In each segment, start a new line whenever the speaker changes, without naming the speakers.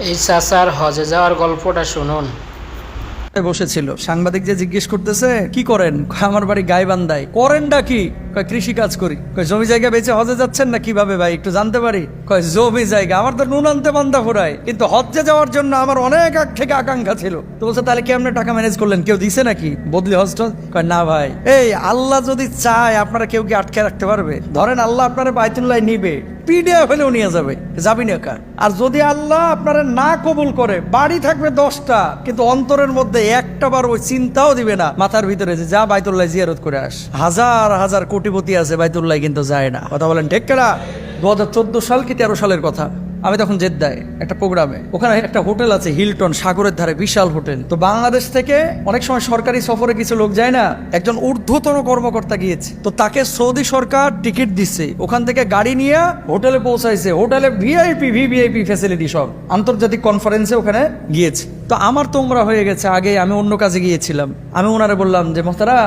এই চাচার হজে যাওয়ার গল্পটা শুনুন।
বসেছিল, সাংবাদিক যে জিজ্ঞেস করতেছে কি করেন, আমার বাড়ি গাইবান্ধায়। করেনটা কি? কয় কৃষি কাজ করি। কয় জমি জায়গা বেচে হজে যাচ্ছেন না কিভাবে ভাই, একটু জানতে পারি? কয় জমি জায়গা আমার তো নুন আনতে বান্ধা ফোরায়, কিন্তু হজে যাওয়ার জন্য আমার অনেক আগ থেকে আকাঙ্ক্ষা ছিল। তো বলছে তাহলে কি আপনি টাকা ম্যানেজ করলেন, কেউ দিছে নাকি বদলি হজ? কয় না ভাই, এই আল্লাহ যদি চায় আপনারা কেউ কি আটকে রাখতে পারবে? ধরেন আল্লাহ আপনারা বাইতুল্লাহ নিবে, পিডিএফ হলেও নিয়ে যাবে, যাবি না কার? আর যদি আল্লাহ আপনারা না কবুল করে, বাড়ি থাকবে 10টা, কিন্তু অন্তরের মধ্যে একটা বার ওই চিন্তাও দিবে না মাথার ভিতরে যে যা বাইতুল্লাহ জিয়ারত করে আস। হাজার হাজার কোটিপতি আছে বাইতুল্লাহ, কিন্তু যায় না। কথা বলেন ঠিক কিনা? 2014 সাল কি 13 সালের কথা, আমি তখন জেদ্দায় একটা প্রোগ্রামে, ওখানে একটা হোটেল আছে হিলটন, সাগরের ধারে বিশাল হোটেল। তো বাংলাদেশ থেকে অনেক সময় সরকারি সফরে কিছু লোক যায় না, একজন ঊর্ধ্বতন কর্মকর্তা গিয়েছে, তো তাকে সৌদি সরকার টিকিট দিচ্ছে, ওখান থেকে গাড়ি নিয়ে হোটেলে পৌঁছাইছে। হোটেলে ভিভিআইপি ফ্যাসিলিটি সব, আন্তর্জাতিক কনফারেন্সে ওখানে গিয়েছে। তো আমার তো উমরা হয়ে গেছে আগে, আমি অন্য কাজে গিয়েছিলাম। আমি ওনারে বললাম যে মোহতারা,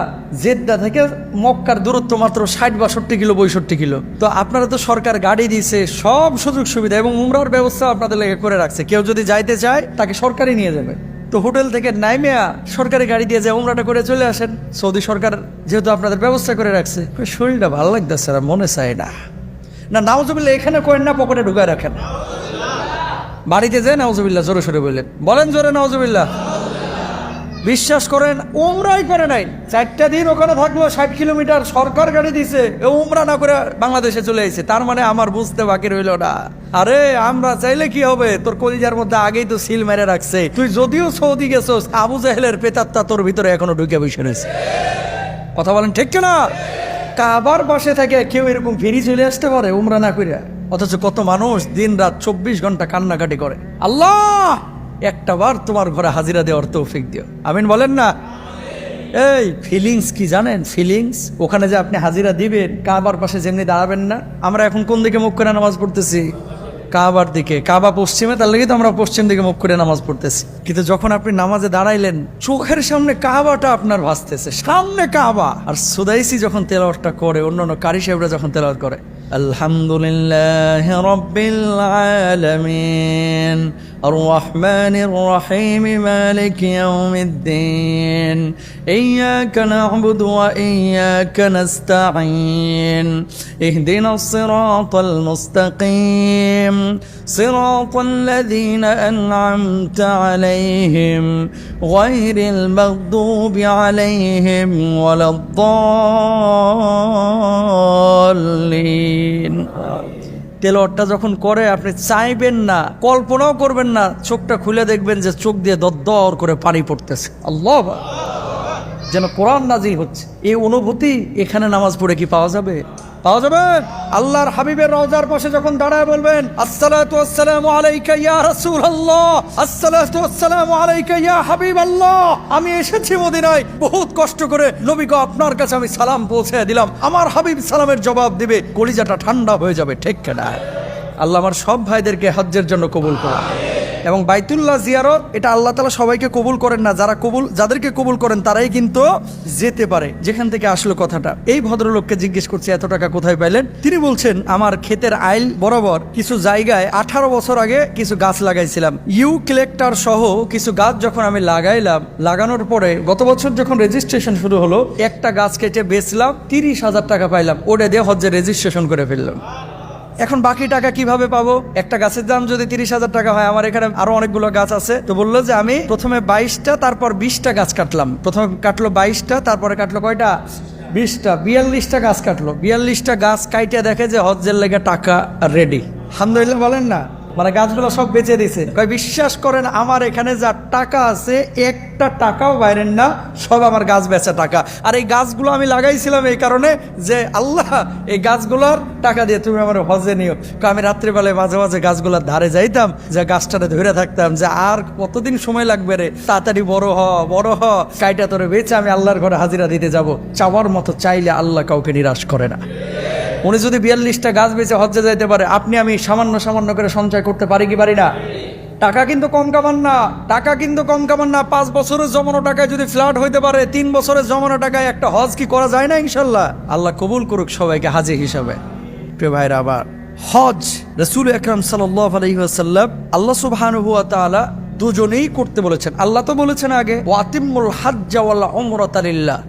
জেদ্দা থেকে মক্কার দূরত্ব মাত্র 60-62 কিলো 62 কিলো, তো আপনারা তো সরকার গাড়ি দিয়েছে, সব সুযোগ সুবিধা এবং উমরার ব্যবস্থা আপনাদের লেগে করে রাখছে, কেউ যদি যাইতে চায় তাকে সরকারই নিয়ে যাবে। তো হোটেল থেকে নাইমিয়া সরকারি গাড়ি দিয়ে যায়, উমরাটা করে চলে আসেন। সৌদি সরকার যেহেতু আপনাদের ব্যবস্থা করে রাখছে। শরীরটা ভালো লাগতেছে না, মনে চায় না। না নাউজুবিল্লাহ এখানে করেন না, পকেটে ঢুকায় রাখেন। বাড়িতে যায় নাউজুবিল্লাহ জোরে সরে বললেন, বলেন জোরে নাউজুবিল্লাহ। বিশ্বাস করেন উমরাই করে নাই, 4টা দিন ওখানে থাকলো, 60 কিলোমিটার সরকার গাড়ি দিছে, উমরা না করে বাংলাদেশে চলে এসেছে। তার মানে আমার বুঝতে বাকি রইল না। আরে আমরা চাইলে কি হবে, তোর কলিজার মধ্যে আগেই তো সিল মেরে রাখছে। তুই যদিও সৌদি গেছোস, আবু জাহেলের পেতাত্তা তোর ভিতরে এখনো ঢুকে বসে রয়েছে। কথা বলেন ঠিক কিনা? কাবার পাশে থাকে কেউ এরকম ফিরি চলে আসতে পারে উমরা না কইরা? অথচ কত মানুষ দিন রাত 24 ঘন্টা কান্নাকাটি করে, আল্লাহ একটা বার তোমার ঘরে হাজিরা দেওয়ার তৌফিক দিও। আমিন বলেন না? এই ফিলিংস কি জানেন? ফিলিংস ওখানে যে আপনি হাজিরা দিবেন, কাবার পাশে যেমনি দাঁড়াবেন না। আমরা এখন কোন দিকে মুখ করে নামাজ পড়তেছি? কাবার দিকে। কাবা পশ্চিমে, তার লেগে তো আমরা পশ্চিম দিকে মুখ করে নামাজ পড়তেছি। কিন্তু যখন আপনি নামাজে দাঁড়াইলেন, চোখের সামনে কাবাটা আপনার ভাসতেছে, সামনে কাবা। আর সুদাইসি যখন তেলাওয়াতটা করে, অন্যান্য কারি সাহেবরা যখন তেলাওয়াত করে, আলহামদুলিল্লাহ রাব্বিল আলামিন আর রহমানির রহিম মালিক ইয়াউমিদ্দিন ইয়্যাকা না'বুদু ওয়া ইয়্যাকা নাস্তাঈন ইহদিনাস সিরাতাল মুস্তাকিম সিরাতাল লাযীনা আন'আমতা আলাইহিম গায়রিল মাগদুবি আলাইহিম ওয়ালাদ-দাল্লিন। তেলাওয়াতটা যখন করে আপনি চাইবেন না, কল্পনাও করবেন না, চোখটা খুলে দেখবেন যে চোখ দিয়ে দর করে পানি পড়তেছে। আল্লাহ, যেন কোরআন নাজিল হচ্ছে। এই অনুভূতি এখানে নামাজ পড়ে কি পাওয়া যাবে? পাওয়া যাবে? আল্লাহর হাবিবের রওজার পাশে যখন দাঁড়ায় বলবেন আসসালাতু ওয়াসসালামু আলাইকা ইয়া রাসূলুল্লাহ, আসসালাতু ওয়াসসালামু আলাইকা ইয়া হাবিবাল্লাহ, আমি এসেছি মদিনায় বহুত কষ্ট করে, নবী গো আপনার কাছে আমি সালাম পৌঁছে দিলাম, আমার হাবিব সালামের জবাব দিবে, কলিজাটা ঠান্ডা হয়ে যাবে। ঠিক কিনা? আল্লাহ আমার সব ভাইদেরকে হজ্জের জন্য কবুল করুন। এবং বাইতুল্লাহ জিয়ারত এটা আল্লাহ তাআলা সবাইকে কবুল করেন না, যাদেরকে কবুল করেন তারাই কিন্তু যেতে পারে। যেখান থেকে আসলো কথাটা, এই ভদ্রলোককে জিজ্ঞেস করছে এত টাকা কোথায় পাইলেন? তিনি বলছেন আমার ক্ষেতের আইল বরাবর কিছু জায়গায় 18 বছর আগে কিছু গাছ লাগাইছিলাম, কালেক্টর সহ কিছু গাছ যখন আমি লাগাইলাম, লাগানোর পরে গত বছর যখন রেজিস্ট্রেশন শুরু হলো, একটা গাছ কেটে বেচলাম, 30,000 টাকা পাইলাম, ওটা দিয়ে হজ্জের রেজিস্ট্রেশন করে ফেললাম। এখন বাকি টাকা কিভাবে পাবো? একটা গাছের দাম যদি 30,000 টাকা হয়, আমার এখানে আরো অনেকগুলো গাছ আছে, তো বললো যে আমি প্রথমে 22টা তারপর 20টা গাছ কাটলাম। প্রথমে কাটলো 22টা, তারপরে কাটলো কয়টা? 20টা, 42টা গাছ কাটলো। 42টা গাছ কাইটে দেখে যে হজ্জের লেগে টাকা রেডি। আলহামদুলিল্লাহ বলেন না? মানে গাছগুলো সব বেচে দিছে। কয় বিশ্বাস করেন আমার এখানে যা টাকা আছে একটা টাকাও বাইরের না, সব আমার গাছ বেচা টাকা। আর এই গাছগুলো আমি লাগাইছিলাম এই কারণে যে আল্লাহ এই গাছগুলোর টাকা দিয়ে তুমি আমার হজে নিও। আমি রাত্রিবেলায় মাঝে মাঝে গাছগুলোর ধারে যাইতাম, যে গাছটাতে ধরে থাকতাম যে আর কতদিন সময় লাগবে রে, তাড়াতাড়ি বড় হ, কাইটা তোরে বেচে আমি আল্লাহর ঘরে হাজিরা দিতে যাব। চাওয়ার মতো চাইলে আল্লাহ কাউকে নিরাশ করে না। উনি যদি 42টা গাছ বেচে হজ্জে যাইতে পারে, আপনি আমি সামান্য করে সঞ্চয় করতে পারি কি পারি না? টাকা কিন্তু কম কামান না, 5 বছরের জমানো টাকায় যদি ফ্ল্যাট হইতে পারে, 3 বছরের জমানো টাকায় একটা হজ কি করা যায় না? ইনশাল্লাহ আল্লাহ কবুল করুক সবাইকে হাজি হিসাবে। প্রিয় ভাইরা, আবার হজ রাসূল আকরাম সাল্লাল্লাহু আলাইহি ওয়াসাল্লাম আল্লাহ সুবহানাহু ওয়া তাআলা দুজনেই করতে বলেছেন। আল্লাহ তো বলেছেন আগে ওয়াতিমুল হাজ্জা ওয়াল উমরাতা লিল্লাহ,